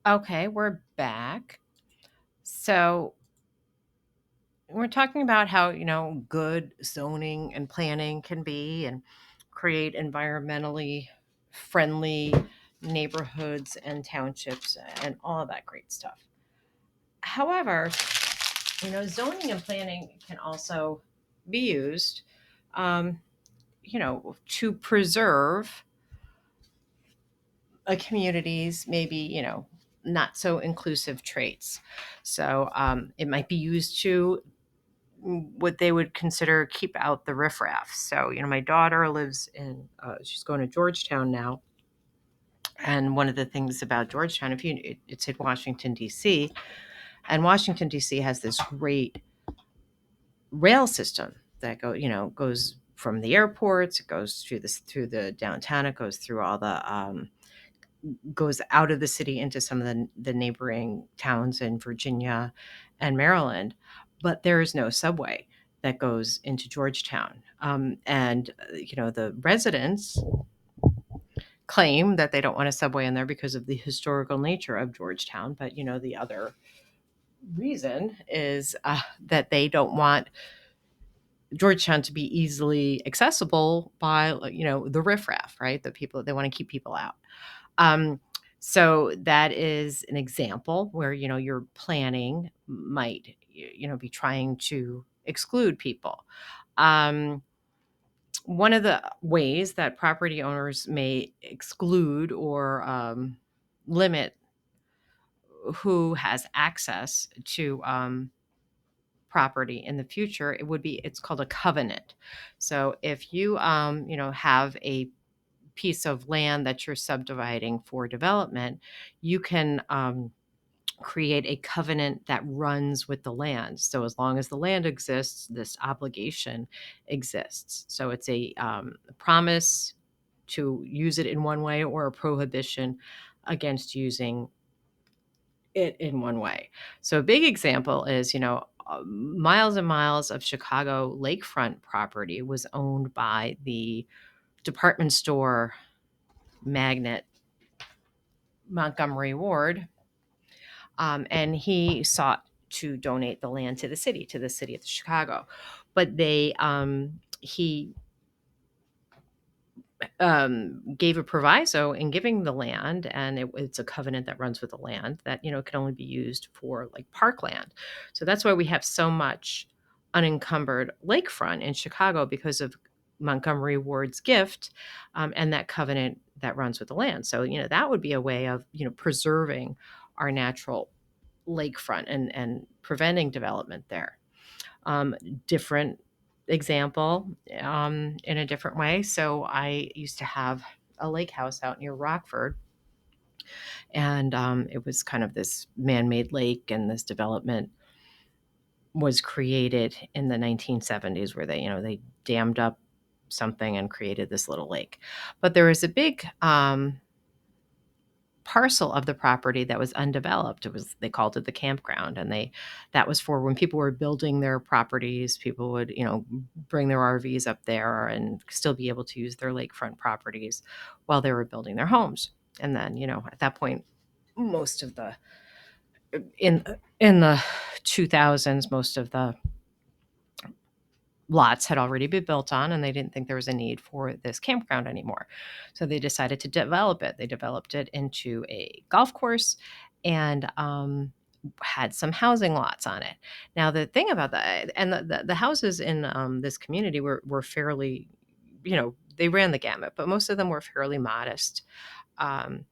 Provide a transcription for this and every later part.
Okay, we're back. So we're talking about how, good zoning and planning can be and create environmentally friendly neighborhoods and townships and all of that great stuff. However, zoning and planning can also be used, um, to preserve a community's maybe, not so inclusive traits. So it might be used to what they would consider keep out the riffraff. So, my daughter lives in, she's going to Georgetown now. And one of the things about Georgetown, it's in Washington, D.C., and Washington, D.C. has this great rail system that goes from the airports, it goes through the downtown, it goes through all the, goes out of the city into some of the neighboring towns in Virginia and Maryland, but there is no subway that goes into Georgetown. And the residents claim that they don't want a subway in there because of the historical nature of Georgetown. But, the other reason is that they don't want Georgetown to be easily accessible by, the riffraff, right? The people, they want to keep people out. Um, so that is an example where, your planning might, be trying to exclude people. Um, One of the ways that property owners may exclude or limit who has access to property in the future, it's called a covenant. So if you, have a piece of land that you're subdividing for development, you can create a covenant that runs with the land. So as long as the land exists, this obligation exists. So it's a promise to use it in one way or a prohibition against using it in one way. So a big example is, miles and miles of Chicago lakefront property was owned by the department store magnate Montgomery Ward, and he sought to donate the land to the city of Chicago. But he gave a proviso in giving the land, and it's a covenant that runs with the land that can only be used for like parkland. So that's why we have so much unencumbered lakefront in Chicago because of Montgomery Ward's gift, and that covenant that runs with the land. So that would be a way of preserving our natural lakefront and preventing development there. Um, Different example, in a different way. So I used to have a lake house out near Rockford, and it was kind of this man-made lake, and this development was created in the 1970s where they dammed up something and created this little lake. But there was a big parcel of the property that was undeveloped. They called it the campground, and that was for when people were building their properties. People would bring their RVs up there and still be able to use their lakefront properties while they were building their homes. And then at that point, most of the in in the 2000s, most of the lots had already been built on, and they didn't think there was a need for this campground anymore. So they decided to develop it. They developed it into a golf course, and had some housing lots on it. Now the thing about that, and the houses in this community were fairly, they ran the gamut, but most of them were fairly modest, um,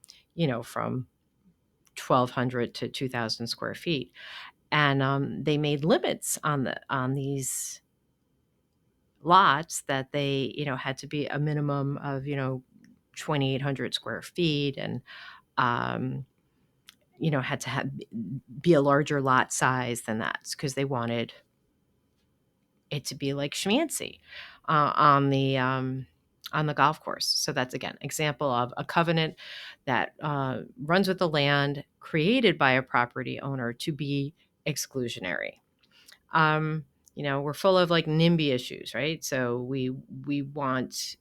from 1,200 to 2,000 square feet. And they made limits on these lots that they, had to be a minimum of, 2,800 square feet, and, um, had to be a larger lot size than that because they wanted it to be like schmancy on the golf course. So that's again example of a covenant that runs with the land created by a property owner to be exclusionary. um we're full of like NIMBY issues, right? So we want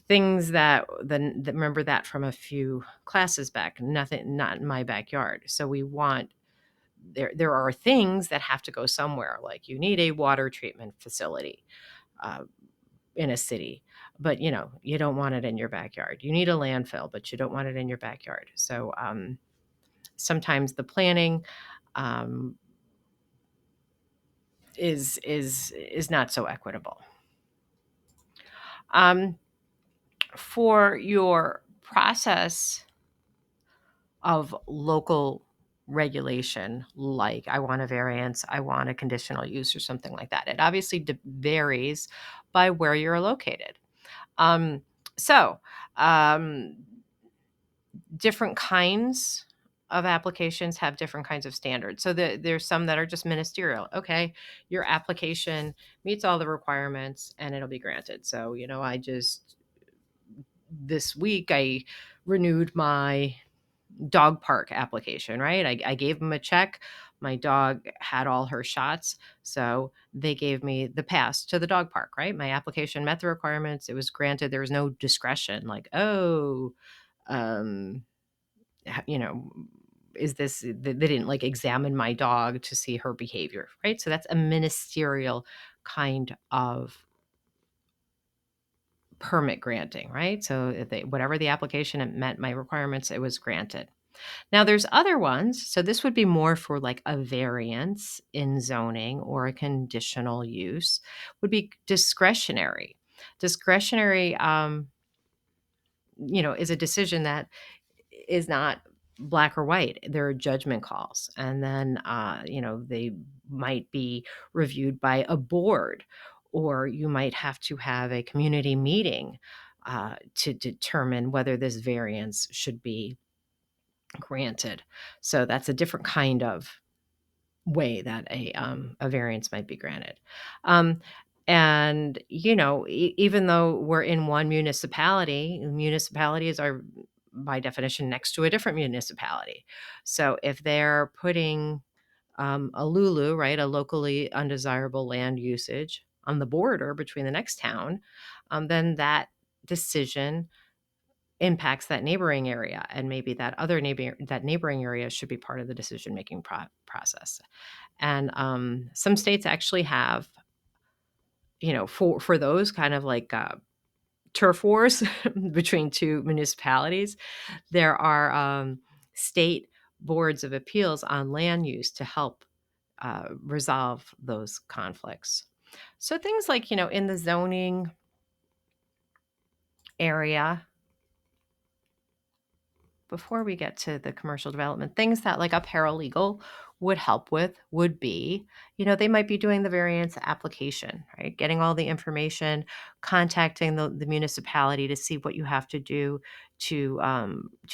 things that remember that from a few classes back, nothing, not in my backyard. So we want, there are things that have to go somewhere, like you need a water treatment facility uh, in a city, but you don't want it in your backyard. You need a landfill, but you don't want it in your backyard. So sometimes the planning um, is not so equitable. um, for your process of local regulation, like I want a variance, I want a conditional use or something like that, it obviously varies by where you're located. um, so um, different kinds of applications have different kinds of standards. So there's some that are just ministerial. Okay, your application meets all the requirements and it'll be granted. So I just, this week I renewed my dog park application, right? I gave them a check. My dog had all her shots, so they gave me the pass to the dog park, right? My application met the requirements. It was granted. There was no discretion, like, oh, um, you know, is this, they didn't like examine my dog to see her behavior, right? So that's a ministerial kind of permit granting, right? So if whatever the application, it met my requirements, it was granted. Now there's other ones. So this would be more for like a variance in zoning or a conditional use, would be discretionary. Discretionary, is a decision that is not black or white. There are judgment calls. And then, they might be reviewed by a board, or you might have to have a community meeting to determine whether this variance should be granted. So that's a different kind of way that a variance might be granted. Um, and even though we're in one municipality, municipalities are by definition next to a different municipality. So if they're putting a Lulu, right, a locally undesirable land usage on the border between the next town, then that decision impacts that neighboring area, and maybe that neighboring area should be part of the decision making process. And some states actually have, for those kind of like turf wars between two municipalities, there are state boards of appeals on land use to help resolve those conflicts. So things like, in the zoning area, before we get to the commercial development, things that like a paralegal would help with would be, they might be doing the variance application, right? Getting all the information, contacting the municipality to see what you have to do to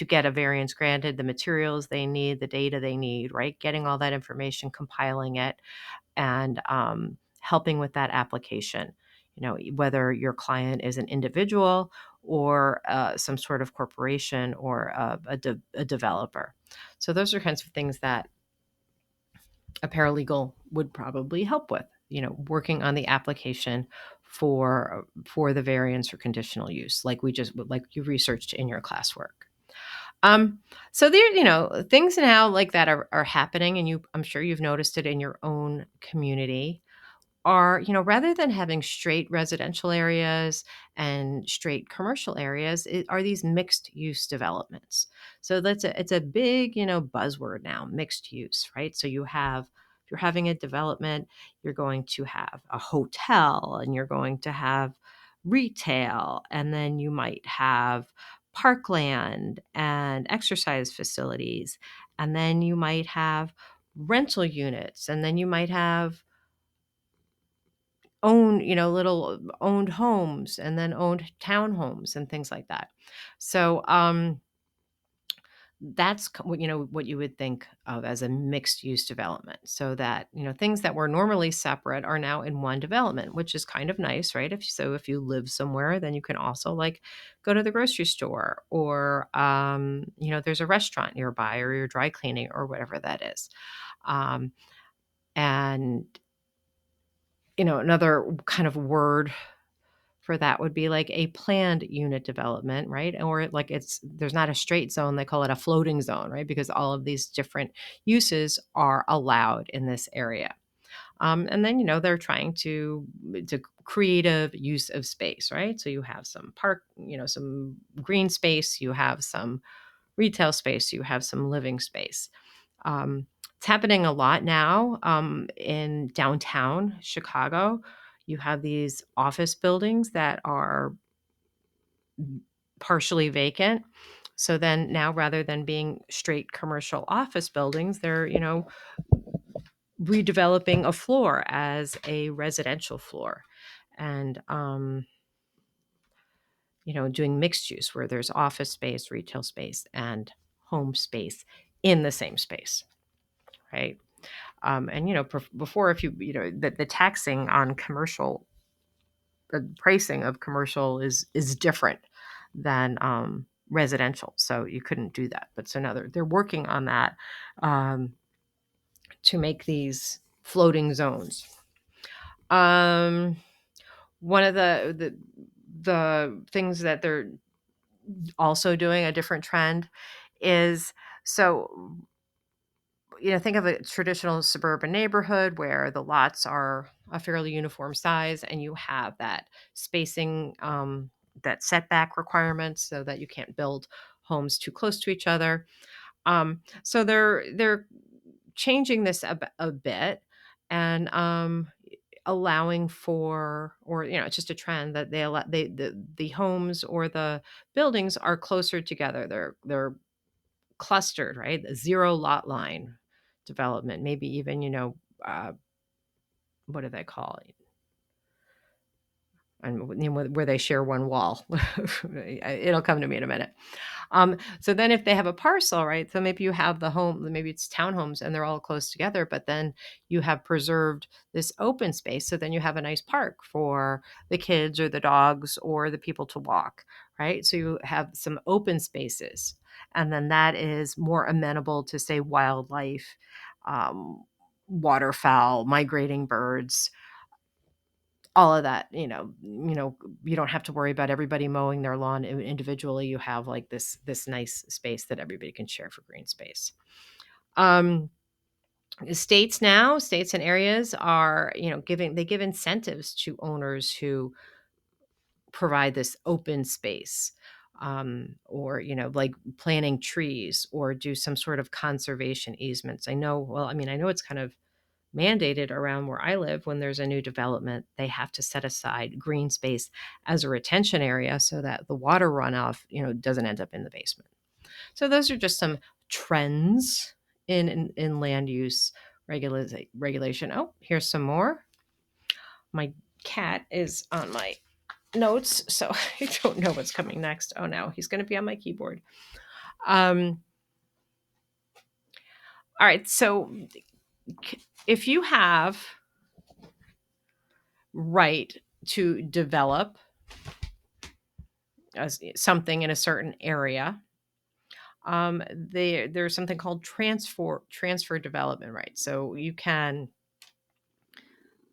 get a variance granted, the materials they need, the data they need, right? Getting all that information, compiling it, and helping with that application. Whether your client is an individual or some sort of corporation or a developer. So those are kinds of things that a paralegal would probably help with. Working on the application for the variance or conditional use, like you researched in your classwork. Um, so there, things now like that are happening, and I'm sure you've noticed it in your own community, are, rather than having straight residential areas and straight commercial areas, are these mixed use developments. So it's a big, buzzword now, mixed use, right? So if you're having a development, you're going to have a hotel, and you're going to have retail, and then you might have parkland and exercise facilities, and then you might have rental units, and then you might have little owned homes, and then owned townhomes and things like that. So that's what you would think of as a mixed use development. So that things that were normally separate are now in one development, which is kind of nice, right? If you live somewhere, then you can also like go to the grocery store, or there's a restaurant nearby, or your dry cleaning, or whatever that is. And another kind of word for that would be like a planned unit development, right? Or like there's not a straight zone, they call it a floating zone, right? Because all of these different uses are allowed in this area. And then, they're trying to creative use of space, right? So you have some park, some green space, you have some retail space, you have some living space. It's happening a lot now in downtown Chicago. You have these office buildings that are partially vacant. So then now, rather than being straight commercial office buildings, they're, redeveloping a floor as a residential floor, and doing mixed use where there's office space, retail space, and home space in the same space, right? And before, if the taxing on commercial, the pricing of commercial is different than residential, so you couldn't do that. But so now they're working on that, um, to make these floating zones. One of the things that they're also doing, a different trend, is, so think of a traditional suburban neighborhood where the lots are a fairly uniform size and you have that spacing, that setback requirements, so that you can't build homes too close to each other. So they're changing this a bit, and allowing for, or it's just a trend that they allow, the homes or the buildings are closer together. They're clustered, right? The zero lot line development, maybe even, uh, what do they call it? And where they share one wall. It'll come to me in a minute. So then if they have a parcel, right? So maybe you have the home, maybe it's townhomes and they're all close together, but then you have preserved this open space. So then you have a nice park for the kids or the dogs or the people to walk, right? So you have some open spaces. And then that is more amenable to, say, wildlife, um, waterfowl, migrating birds, all of that. You don't have to worry about everybody mowing their lawn individually. You have like this nice space that everybody can share for green space. um States and areas are, they give incentives to owners who provide this open space, or like planting trees or do some sort of conservation easements. I know it's kind of mandated around where I live. When there's a new development, they have to set aside green space as a retention area so that the water runoff, doesn't end up in the basement. So those are just some trends in land use regulation. Oh, here's some more. My cat is on my notes, so I don't know what's coming next. Oh no, he's going to be on my keyboard. All right, so if you have right to develop something in a certain area, there's something called transfer development rights. So you can,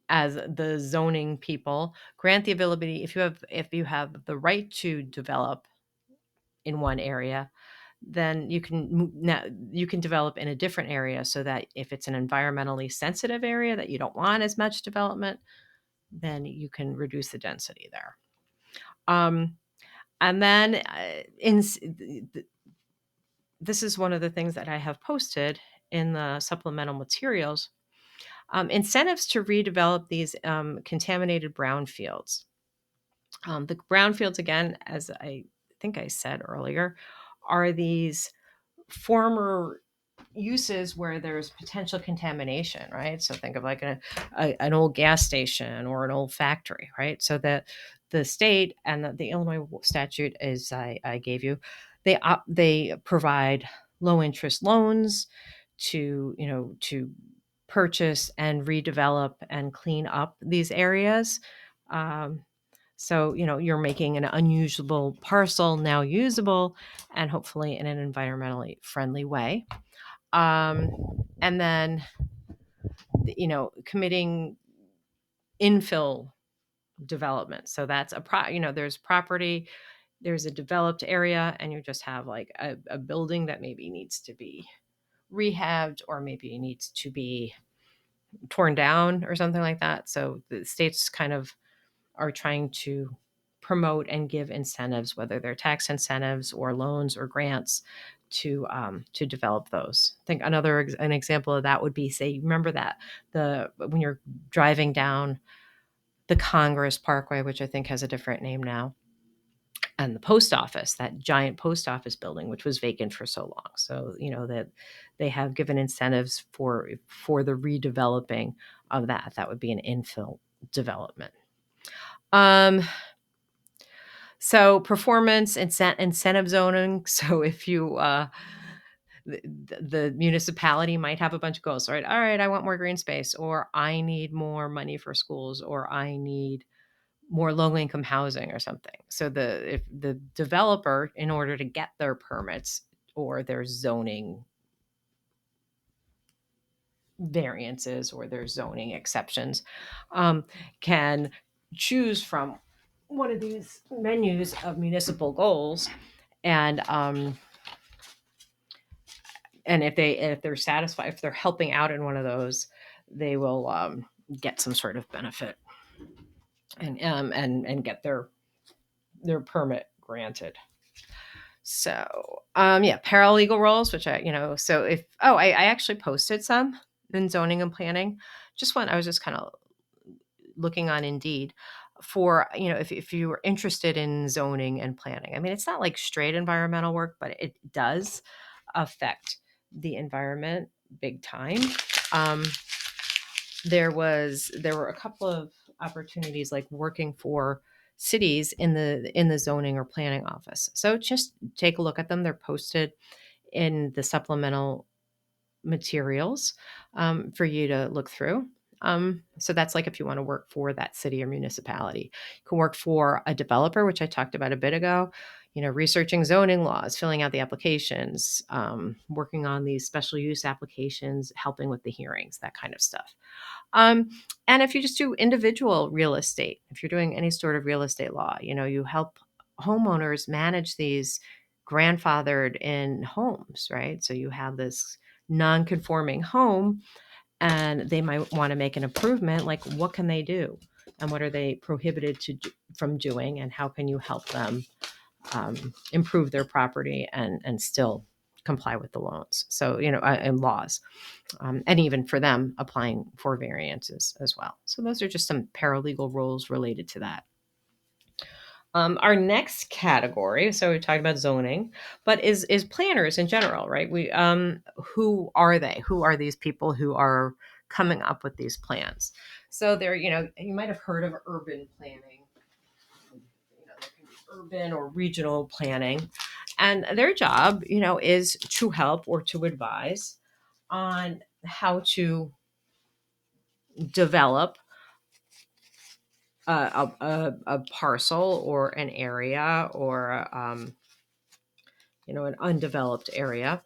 as the zoning people, grant the ability, if you have the right to develop in one area, then you can develop in a different area, so that if it's an environmentally sensitive area that you don't want as much development, then you can reduce the density there. And then this is one of the things that I have posted in the supplemental materials. Incentives to redevelop these contaminated brownfields. The brownfields, again, as I think I said earlier, are these former uses where there's potential contamination, right? So think of like an old gas station or an old factory, right? So that the state and the Illinois statute, as I gave you, they provide low interest loans to purchase and redevelop and clean up these areas. So, you're making an unusable parcel now usable, and hopefully in an environmentally friendly way. And then, committing infill development. So that's there's property, there's a developed area, and you just have like a building that maybe needs to be rehabbed or maybe needs to be torn down or something like that. So the states kind of are trying to promote and give incentives, whether they're tax incentives or loans or grants, to develop those. I think an example of that would be, say, remember that the when you're driving down the Congress Parkway, which I think has a different name now, and the post office, that giant post office building, which was vacant for so long. So that they have given incentives for the redeveloping of that. That would be an infill development. Um, so performance incentive zoning. So if you the municipality might have a bunch of goals, right? All right, I want more green space, or I need more money for schools, or I need more low income housing or something. So if the developer, in order to get their permits or their zoning variances or their zoning exceptions, can choose from one of these menus of municipal goals, and if they're satisfied, if they're helping out in one of those, they will get some sort of benefit and get their permit granted. So yeah, paralegal roles, which so if I actually posted some in zoning and planning. I was just kind of looking on Indeed for, if you were interested in zoning and planning. I mean, it's not like straight environmental work, but it does affect the environment big time. Um, there were a couple of opportunities, like working for cities in the zoning or planning office. So just take a look at them. They're posted in the supplemental materials for you to look through. So that's like if you want to work for that city or municipality. You can work for a developer, which I talked about a bit ago, researching zoning laws, filling out the applications, working on these special use applications, helping with the hearings, that kind of stuff. Um, and if you just do individual real estate, if you're doing any sort of real estate law, you help homeowners manage these grandfathered in homes, right? So you have this non-conforming home and they might want to make an improvement. Like, what can they do? And what are they prohibited from doing? And how can you help them improve their property and still comply with the loans? So, and laws, and even for them applying for variances as well. So those are just some paralegal roles related to that. Our next category, so we talked about zoning, but is planners in general, right? Who are they? Who are these people who are coming up with these plans? So they're, you might have heard of urban planning. There can be urban or regional planning, and their job, is to help or to advise on how to develop a parcel or an area or an undeveloped area,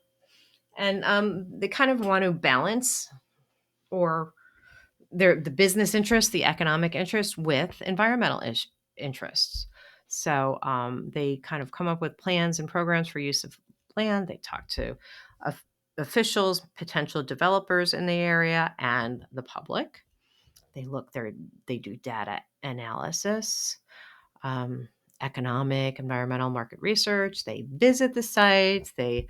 and they kind of want to balance or the business interest, the economic interest, with environmental interests. So they kind of come up with plans and programs for use of land. They talk to officials, potential developers in the area, and the public. They do data analysis, um, economic, environmental, market research. They visit the sites. They,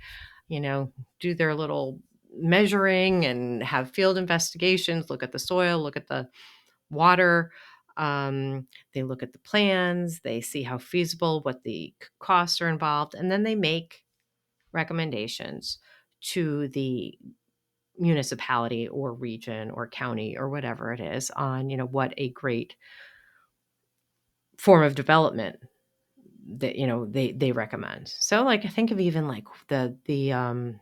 do their little measuring and have field investigations, look at the soil, look at the water. They look at the plans. They see how feasible, what the costs are involved, and then they make recommendations to the municipality or region or county or whatever it is on, what a great form of development that they recommend. So like I think of even like the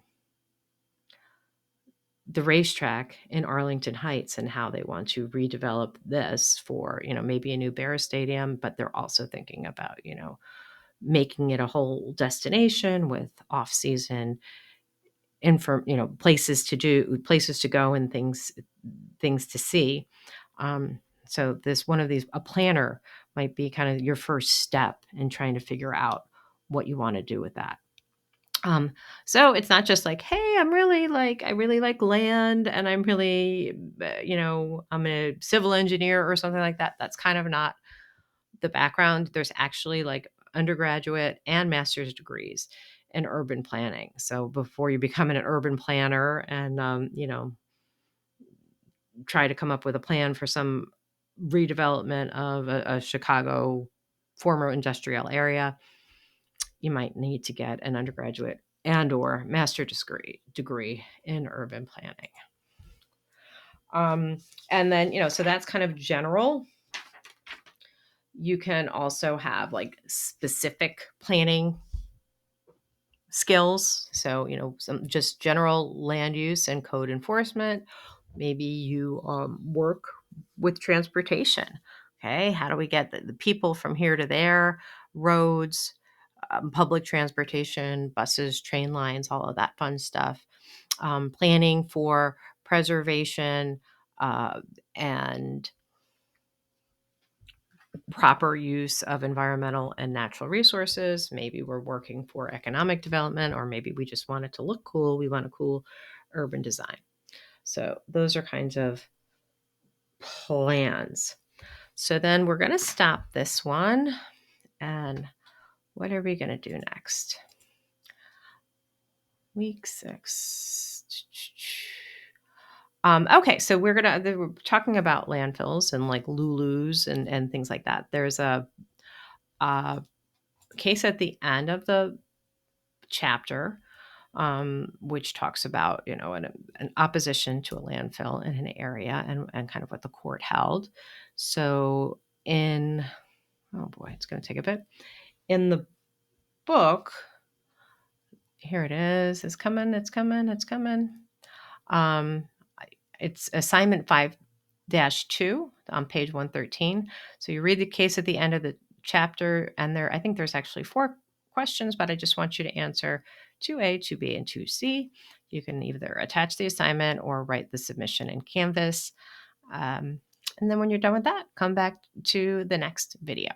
racetrack in Arlington Heights and how they want to redevelop this for, maybe a new Bear Stadium, but they're also thinking about, making it a whole destination with off-season places to go and things to see. So a planner might be kind of your first step in trying to figure out what you want to do with that. So it's not just like, hey, I really like land and I'm really, I'm a civil engineer or something like that. That's kind of not the background. There's actually like undergraduate and master's degrees in urban planning. So before you become an urban planner and, try to come up with a plan for some redevelopment of a Chicago former industrial area, you might need to get an undergraduate and or degree in urban planning. And then, so that's kind of general. You can also have like specific planning skills. So, some just general land use and code enforcement. Maybe you work with transportation. Okay. How do we get the people from here to there? Roads, public transportation, buses, train lines, all of that fun stuff. Planning for preservation and proper use of environmental and natural resources. Maybe we're working for economic development, or maybe we just want it to look cool. We want a cool urban design. So those are kinds of plans. So then we're going to stop this one. And what are we going to do next? Week 6. Okay, so we're talking about landfills and like Lulus and things like that. There's a case at the end of the chapter, which talks about, an opposition to a landfill in an area and kind of what the court held. So oh boy, it's going to take a bit. In the book, here it is. It's coming. It's assignment 5-2 on page 113. So you read the case at the end of the chapter, and I think there's actually 4 questions, but I just want you to answer 2A, 2B, and 2C. You can either attach the assignment or write the submission in Canvas. And then when you're done with that, come back to the next video.